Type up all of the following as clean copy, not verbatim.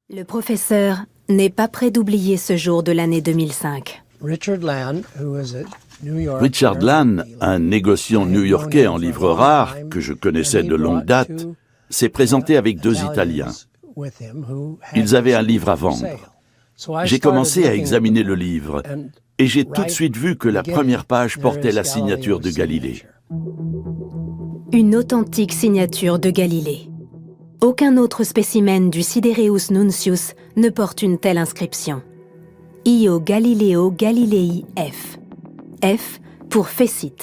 Le professeur n'est pas prêt d'oublier ce jour de l'année 2005. Richard Lann, un négociant new-yorkais en livres rares que je connaissais de longue date, s'est présenté avec deux Italiens. Ils avaient un livre à vendre. J'ai commencé à examiner le livre et j'ai tout de suite vu que la première page portait la signature de Galilée. Une authentique signature de Galilée. Aucun autre spécimen du Sidereus Nuncius ne porte une telle inscription. Io Galileo Galilei F. F pour Fecit,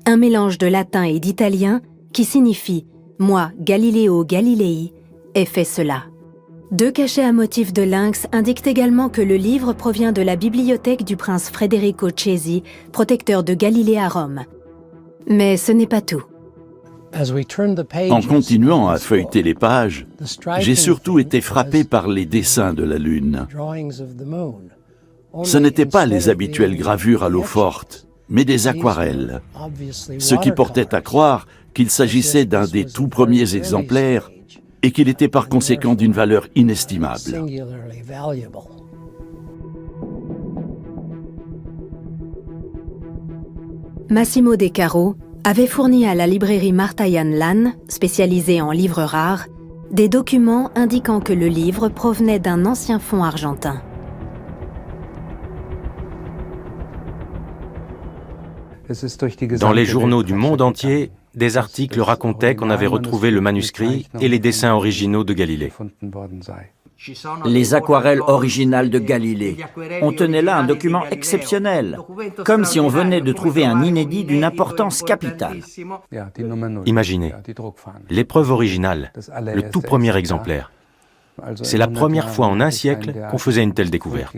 un mélange de latin et d'italien qui signifie « Moi, Galileo Galilei, ai fait cela ». Deux cachets à motif de lynx indiquent également que le livre provient de la bibliothèque du prince Federico Cesi, protecteur de Galilée à Rome. Mais ce n'est pas tout. En continuant à feuilleter les pages, j'ai surtout été frappé par les dessins de la Lune. Ce n'étaient pas les habituelles gravures à l'eau forte, mais des aquarelles, ce qui portait à croire qu'il s'agissait d'un des tout premiers exemplaires et qu'il était par conséquent d'une valeur inestimable. Massimo De Caro avait fourni à la librairie Marta Jan Lann, spécialisée en livres rares, des documents indiquant que le livre provenait d'un ancien fonds argentin. Dans les journaux du monde entier, des articles racontaient qu'on avait retrouvé le manuscrit et les dessins originaux de Galilée. Les aquarelles originales de Galilée. On tenait là un document exceptionnel, comme si on venait de trouver un inédit d'une importance capitale. Imaginez, l'épreuve originale, le tout premier exemplaire. C'est la première fois en un siècle qu'on faisait une telle découverte.